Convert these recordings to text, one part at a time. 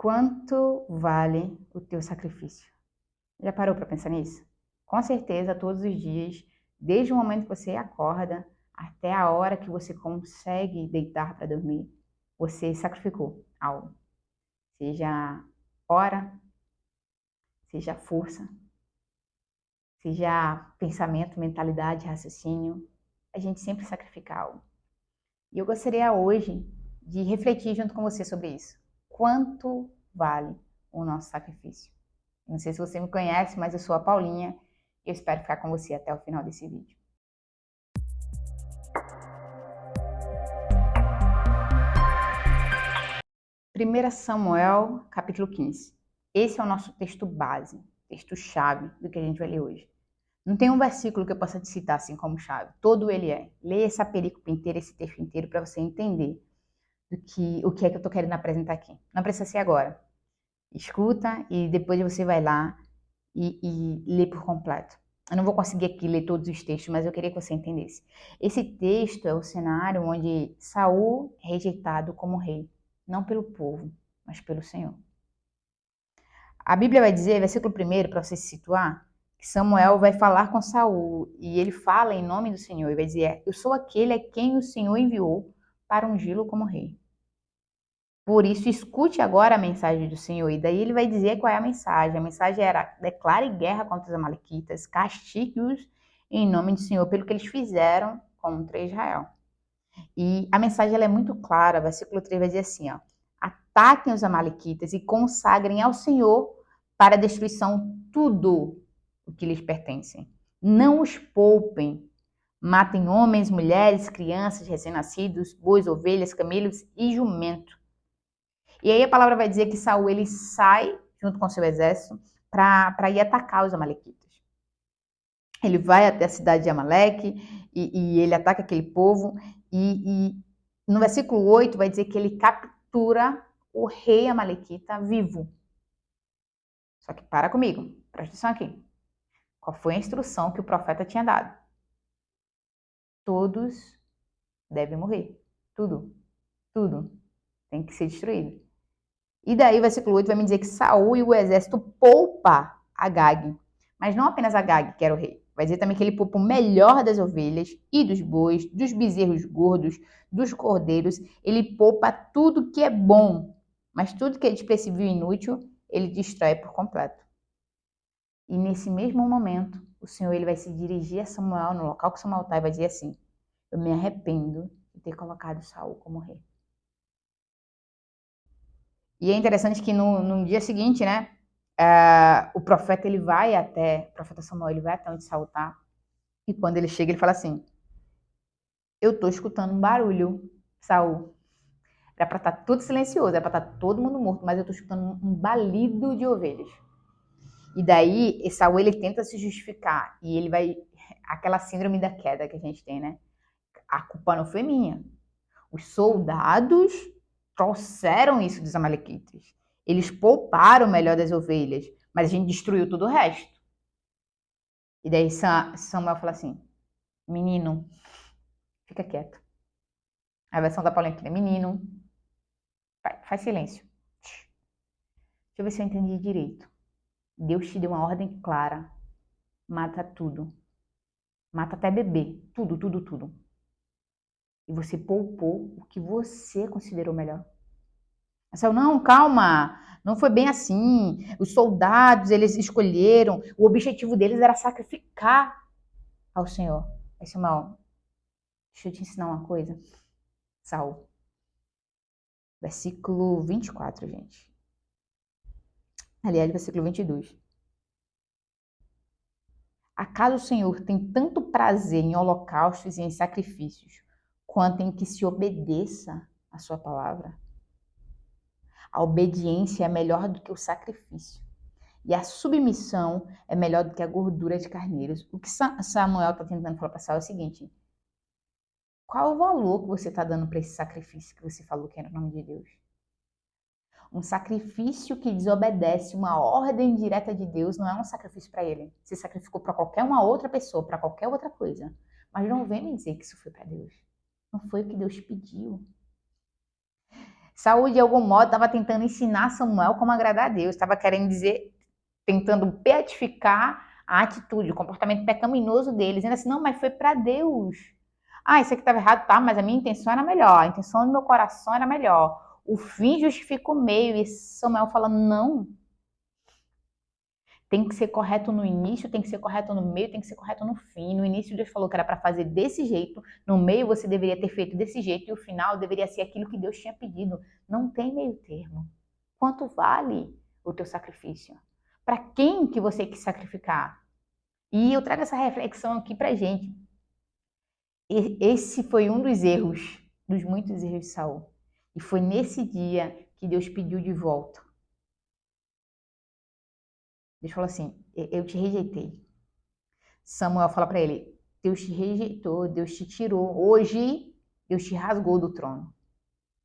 Quanto vale o teu sacrifício? Já parou para pensar nisso? Com certeza, todos os dias, desde o momento que você acorda até a hora que você consegue deitar para dormir, você sacrificou algo. Seja hora, seja força, seja pensamento, mentalidade, raciocínio. A gente sempre sacrifica algo. E eu gostaria hoje de refletir junto com você sobre isso. Quanto vale o nosso sacrifício? Não sei se você me conhece, mas eu sou a Paulinha e eu espero ficar com você até o final desse vídeo. 1 Samuel, capítulo 15. Esse é o nosso texto base, texto-chave do que a gente vai ler hoje. Não tem um versículo que eu possa te citar assim como chave. Todo ele é. Leia essa perícope inteira, esse texto inteiro, para você entender o que é que eu estou querendo apresentar aqui. Não precisa ser agora. Escuta e depois você vai lá e lê por completo. Eu não vou conseguir aqui ler todos os textos, mas eu queria que você entendesse. Esse texto é o cenário onde Saul é rejeitado como rei, não pelo povo, mas pelo Senhor. A Bíblia vai dizer, versículo 1, para você se situar, que Samuel vai falar com Saul e ele fala em nome do Senhor e vai dizer: eu sou aquele a quem o Senhor enviou para ungí-lo como rei. Por isso, escute agora a mensagem do Senhor. E daí ele vai dizer qual é a mensagem. A mensagem era: declare guerra contra os amalequitas, castigue-os em nome do Senhor pelo que eles fizeram contra Israel. E a mensagem ela é muito clara. Versículo 3 vai dizer assim, ó: ataquem os amalequitas e consagrem ao Senhor para a destruição tudo o que lhes pertence. Não os poupem. Matem homens, mulheres, crianças, recém-nascidos, bois, ovelhas, camelos e jumento. E aí a palavra vai dizer que Saul ele sai junto com seu exército para ir atacar os amalequitas. Ele vai até a cidade de Amaleque e ele ataca aquele povo. E no versículo 8 vai dizer que ele captura o rei amalequita vivo. Só que para comigo, presta atenção aqui. Qual foi a instrução que o profeta tinha dado? Todos devem morrer. Tudo. Tudo tem que ser destruído. E daí o versículo 8 vai me dizer que Saul e o exército poupa Agag. Mas não apenas Agag, que era o rei. Vai dizer também que ele poupa o melhor das ovelhas e dos bois, dos bezerros gordos, dos cordeiros. Ele poupa tudo que é bom. Mas tudo que é desprezível e inútil, ele destrói por completo. E nesse mesmo momento, o Senhor ele vai se dirigir a Samuel, no local que Samuel está, e vai dizer assim: eu me arrependo de ter colocado Saul como rei. E é interessante que no dia seguinte, né, o profeta ele vai até, o profeta Samuel ele vai até onde Saul tá, e quando ele chega ele fala assim: eu tô escutando um barulho, Saul. Era para estar tudo silencioso, era para estar todo mundo morto, mas eu tô escutando um balido de ovelhas. E daí Saul ele tenta se justificar e ele vai, aquela síndrome da queda que a gente tem, né? A culpa não foi minha. Os soldados trouxeram isso dos amalequitas. Eles pouparam o melhor das ovelhas, mas a gente destruiu todo o resto. E daí Samuel fala assim: menino, fica quieto. A versão da Paulinha aqui é: menino, faz silêncio. Deixa eu ver se eu entendi direito. Deus te deu uma ordem clara: mata tudo. Mata até bebê. Tudo, tudo, tudo. E você poupou o que você considerou melhor. Saul, não, calma, não foi bem assim. Os soldados, eles escolheram, o objetivo deles era sacrificar ao Senhor. Aí Samuel, deixa eu te ensinar uma coisa. Saul, versículo 24, gente. Aliás, versículo 22. Acaso o Senhor tem tanto prazer em holocaustos e em sacrifícios, quanto em que se obedeça a sua palavra? A obediência é melhor do que o sacrifício. E a submissão é melhor do que a gordura de carneiros. O que Samuel está tentando falar para Saul é o seguinte: qual é o valor que você está dando para esse sacrifício que você falou que era o nome de Deus? Um sacrifício que desobedece uma ordem direta de Deus não é um sacrifício para ele. Você sacrificou para qualquer uma outra pessoa, para qualquer outra coisa. Mas não vem me dizer que isso foi para Deus. Não foi o que Deus pediu. Saul, de algum modo, estava tentando ensinar Samuel como agradar a Deus, estava querendo dizer, tentando beatificar a atitude, o comportamento pecaminoso deles, dizendo assim, não, mas foi para Deus. Ah, isso aqui estava errado, tá, mas a minha intenção era melhor, a intenção do meu coração era melhor. O fim justifica o meio, e Samuel fala, não, tem que ser correto no início, tem que ser correto no meio, tem que ser correto no fim. No início Deus falou que era para fazer desse jeito, no meio você deveria ter feito desse jeito e o final deveria ser aquilo que Deus tinha pedido. Não tem meio termo. Quanto vale o teu sacrifício? Para quem que você quer sacrificar? E eu trago essa reflexão aqui pra gente. Esse foi um dos erros, dos muitos erros de Saul. E foi nesse dia que Deus pediu de volta. Deus falou assim: eu te rejeitei. Samuel fala para ele: Deus te rejeitou, Deus te tirou. Hoje, Deus te rasgou do trono.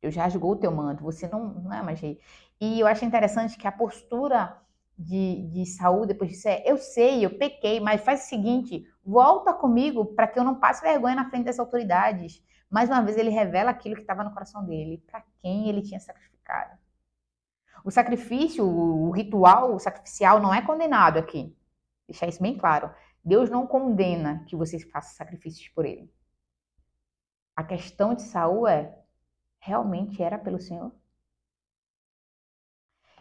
Deus rasgou o teu manto. Você não é mais rei. E eu acho interessante que a postura de Saul depois disso é: eu sei, eu pequei, mas faz o seguinte, volta comigo para que eu não passe vergonha na frente das autoridades. Mais uma vez ele revela aquilo que estava no coração dele, para quem ele tinha sacrificado. O sacrifício, o ritual o sacrificial não é condenado aqui. Deixar isso bem claro. Deus não condena que você faça sacrifícios por ele. A questão de Saul é: realmente era pelo Senhor?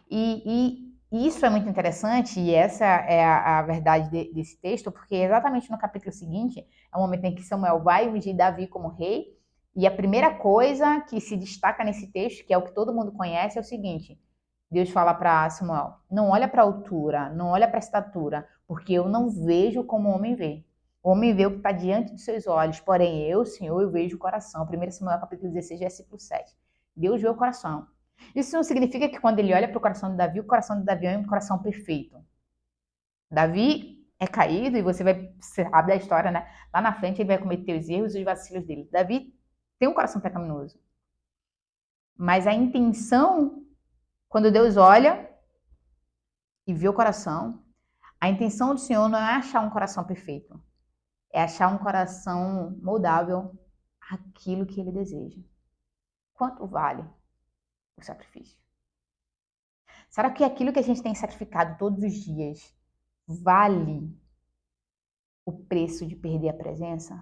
E isso é muito interessante, e essa é a verdade desse texto, porque exatamente no capítulo seguinte é o momento em que Samuel vai ungir Davi como rei, e a primeira coisa que se destaca nesse texto, que é o que todo mundo conhece, é o seguinte: Deus fala para Samuel, não olha para a altura, não olha para a estatura, porque eu não vejo como o homem vê. O homem vê o que está diante dos seus olhos, porém eu, Senhor, eu vejo o coração. 1 Samuel capítulo 16, versículo 7. Deus vê o coração. Isso não significa que quando ele olha para o coração de Davi é um coração perfeito. Davi é caído e você sabe da história, né? Lá na frente ele vai cometer os erros e os vacilos dele. Davi tem um coração pecaminoso. Mas a intenção, quando Deus olha e vê o coração, a intenção do Senhor não é achar um coração perfeito. É achar um coração moldável àquilo que ele deseja. Quanto vale o sacrifício? Será que aquilo que a gente tem sacrificado todos os dias vale o preço de perder a presença?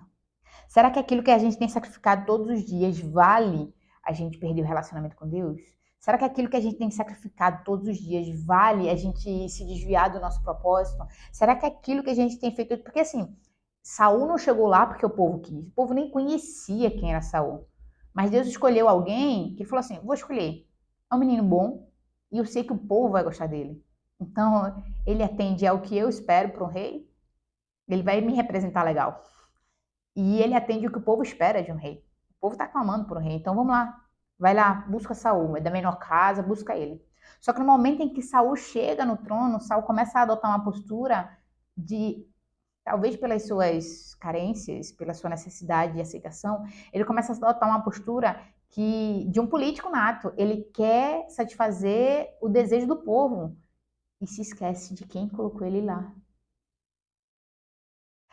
Será que aquilo que a gente tem sacrificado todos os dias vale a gente perder o relacionamento com Deus? Será que aquilo que a gente tem sacrificado todos os dias vale a gente se desviar do nosso propósito? Será que aquilo que a gente tem feito... Porque assim, Saul não chegou lá porque o povo quis. O povo nem conhecia quem era Saul. Mas Deus escolheu alguém que falou assim, vou escolher. É um menino bom e eu sei que o povo vai gostar dele. Então, ele atende ao que eu espero para um rei. Ele vai me representar legal. E ele atende o que o povo espera de um rei. O povo está clamando por um rei. Então vamos lá. Vai lá, busca Saul. É da menor casa, busca ele. Só que no momento em que Saul chega no trono, Saul começa a adotar uma postura de, talvez pelas suas carências, pela sua necessidade de aceitação, ele começa a adotar uma postura de um político nato. Ele quer satisfazer o desejo do povo e se esquece de quem colocou ele lá.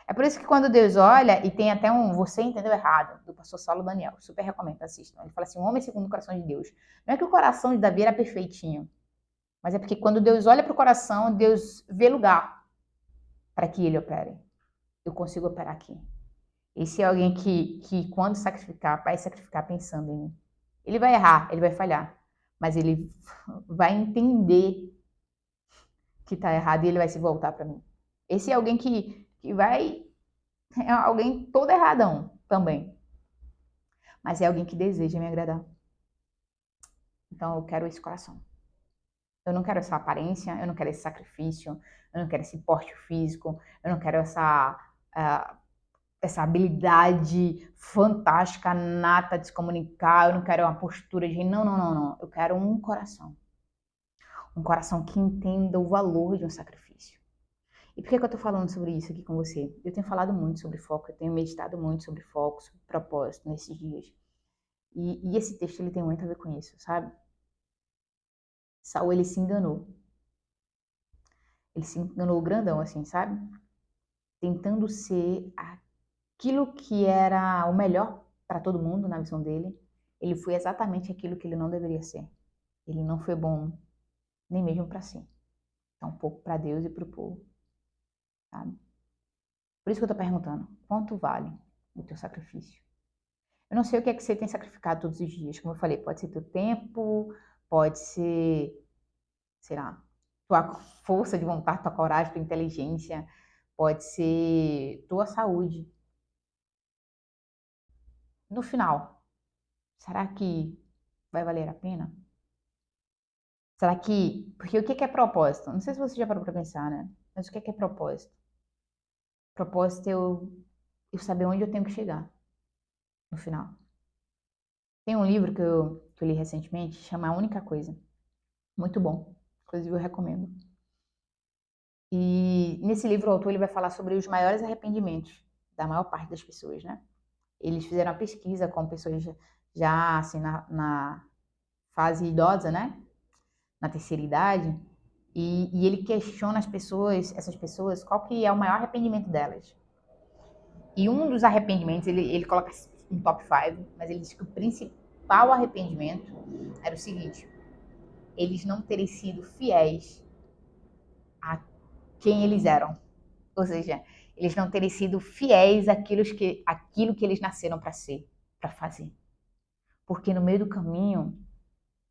É por isso que quando Deus olha, e tem até um Você Entendeu Errado, do pastor Saulo Daniel, super recomendo, assistam. Ele fala assim, um homem segundo o coração de Deus. Não é que o coração de Davi era perfeitinho, mas é porque quando Deus olha para o coração, Deus vê lugar para que ele opere. Eu consigo operar aqui. Esse é alguém que quando sacrificar, vai sacrificar pensando em mim. Ele vai errar, ele vai falhar, mas ele vai entender que está errado e ele vai se voltar para mim. Esse é alguém que vai... É alguém todo erradão também. Mas é alguém que deseja me agradar. Então eu quero esse coração. Eu não quero essa aparência, eu não quero esse sacrifício, eu não quero esse porte físico, eu não quero essa habilidade fantástica, nata de se comunicar, eu não quero uma postura de não, não, não, não. Eu quero um coração. Um coração que entenda o valor de um sacrifício. E por que eu tô falando sobre isso aqui com você? Eu tenho falado muito sobre foco, eu tenho meditado muito sobre foco, sobre propósito nesses dias. E esse texto ele tem muito a ver com isso, sabe? Saul ele se enganou. Ele se enganou grandão, assim, sabe? Tentando ser aquilo que era o melhor para todo mundo na visão dele. ele foi exatamente aquilo que ele não deveria ser. Ele não foi bom nem mesmo para si. Tampouco para Deus e para o povo, sabe? Por isso que eu tô perguntando, quanto vale o teu sacrifício? Eu não sei o que é que você tem sacrificado todos os dias. Como eu falei, pode ser teu tempo, pode ser, sei lá, tua força de vontade, tua coragem, tua inteligência, pode ser tua saúde. No final, será que vai valer a pena? Será que... Porque o que é propósito? Não sei se você já parou pra pensar, né? Mas o que é propósito? Propósito é eu saber onde eu tenho que chegar no final. Tem um livro que eu li recentemente, chama A Única Coisa. Muito bom. Inclusive, eu recomendo. E nesse livro, o autor ele vai falar sobre os maiores arrependimentos da maior parte das pessoas, né? Eles fizeram uma pesquisa com pessoas já assim, na fase idosa, né? Na terceira idade. E ele questiona essas pessoas, qual que é o maior arrependimento delas. E um dos arrependimentos, ele coloca um top 5, mas ele diz que o principal arrependimento era o seguinte: eles não terem sido fiéis a quem eles eram. Ou seja, eles não terem sido fiéis àquilo que eles nasceram para ser, para fazer. Porque no meio do caminho,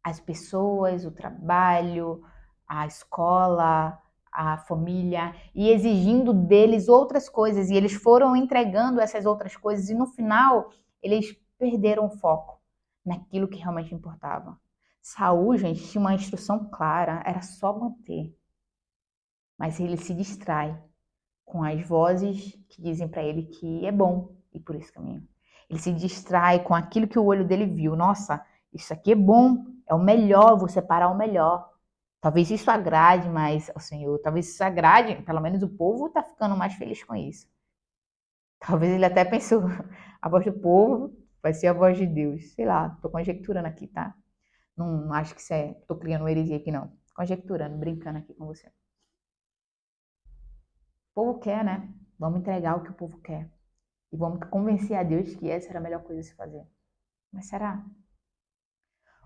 as pessoas, o trabalho, a escola, a família, e exigindo deles outras coisas, e eles foram entregando essas outras coisas, e no final, eles perderam o foco naquilo que realmente importava. Saúl, gente, tinha uma instrução clara, era só manter. Mas ele se distrai com as vozes que dizem para ele que é bom ir por esse caminho. Ele se distrai com aquilo que o olho dele viu. Nossa, isso aqui é bom, é o melhor, vou separar o melhor. Talvez isso agrade mais ao Senhor, talvez isso agrade, pelo menos o povo está ficando mais feliz com isso. Talvez ele até pensou, a voz do povo vai ser a voz de Deus. Sei lá, tô conjecturando aqui, tá? Não acho que isso é, tô criando uma heresia aqui não. Conjecturando, brincando aqui com você. O povo quer, né? Vamos entregar o que o povo quer. E vamos convencer a Deus que essa era a melhor coisa a se fazer. Mas será?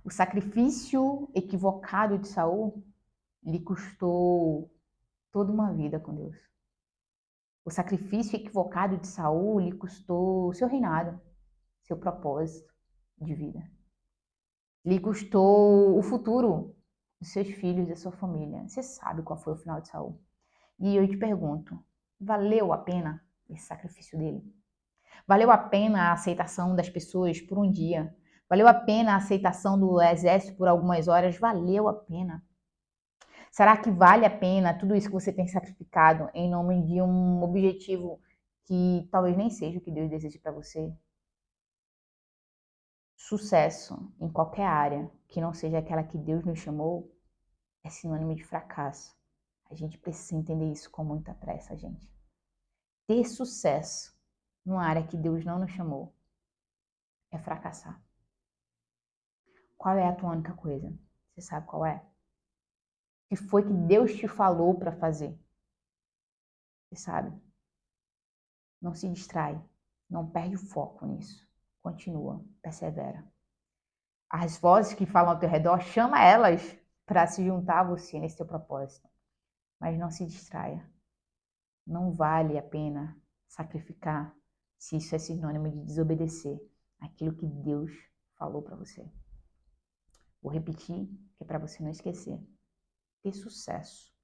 O sacrifício equivocado de Saul lhe custou toda uma vida com Deus. O sacrifício equivocado de Saul lhe custou seu reinado, seu propósito de vida. Lhe custou o futuro dos seus filhos, da sua família. Você sabe qual foi o final de Saul. E eu te pergunto, valeu a pena esse sacrifício dele? Valeu a pena a aceitação das pessoas por um dia? Valeu a pena a aceitação do exército por algumas horas? Valeu a pena. Será que vale a pena tudo isso que você tem sacrificado em nome de um objetivo que talvez nem seja o que Deus deseja para você? Sucesso em qualquer área que não seja aquela que Deus nos chamou é sinônimo de fracasso. A gente precisa entender isso com muita pressa, gente. Ter sucesso numa área que Deus não nos chamou é fracassar. Qual é a tua única coisa? Você sabe qual é? O que foi que Deus te falou para fazer? Você sabe? Não se distrai. Não perde o foco nisso. Continua. Persevera. As vozes que falam ao teu redor, chama elas para se juntar a você nesse teu propósito. Mas não se distraia. Não vale a pena sacrificar se isso é sinônimo de desobedecer aquilo que Deus falou para você. Vou repetir, que é para você não esquecer. Ter sucesso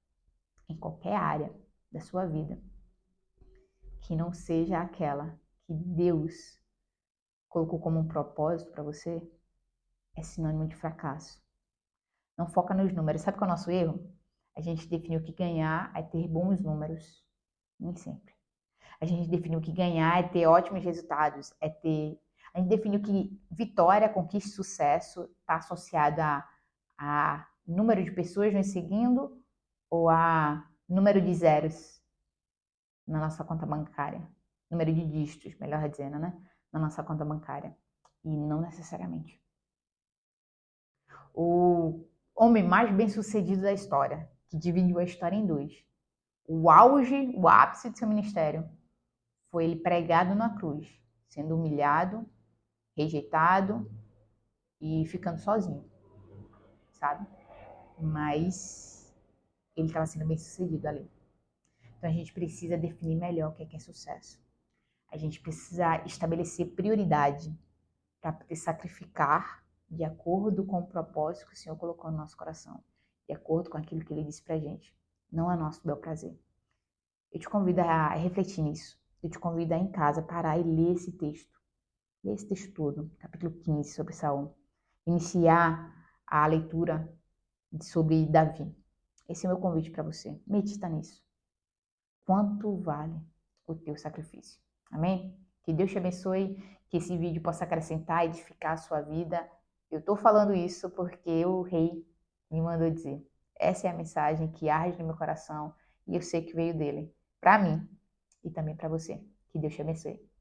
em qualquer área da sua vida que não seja aquela que Deus colocou como um propósito para você é sinônimo de fracasso. Não foca nos números. Sabe qual é o nosso erro? A gente definiu que ganhar é ter bons números. Nem sempre. A gente definiu que ganhar é ter ótimos resultados, A gente definiu que vitória, conquista e sucesso está associado a número de pessoas nos seguindo ou a número de zeros na nossa conta bancária. Número de dígitos, melhor dizendo, né? Na nossa conta bancária. E não necessariamente. O homem mais bem-sucedido da história, que dividiu a história em dois. O auge, o ápice de seu ministério foi ele pregado na cruz, sendo humilhado, rejeitado, e ficando sozinho, sabe? Mas ele estava sendo bem sucedido ali. Então a gente precisa definir melhor o que é sucesso. A gente precisa estabelecer prioridade para poder sacrificar de acordo com o propósito que o Senhor colocou no nosso coração, de acordo com aquilo que Ele disse para a gente, não a nosso bel prazer. Eu te convido a refletir nisso. Eu te convido a em casa parar e ler esse texto. Ler esse texto todo, capítulo 15, sobre Saul. Iniciar a leitura sobre Davi. Esse é o meu convite para você. Medita nisso. Quanto vale o teu sacrifício? Amém? Que Deus te abençoe, que esse vídeo possa acrescentar e edificar a sua vida. Eu estou falando isso porque o rei me mandou dizer. Essa é a mensagem que arde no meu coração e eu sei que veio dele. Para mim e também para você. Que Deus te abençoe.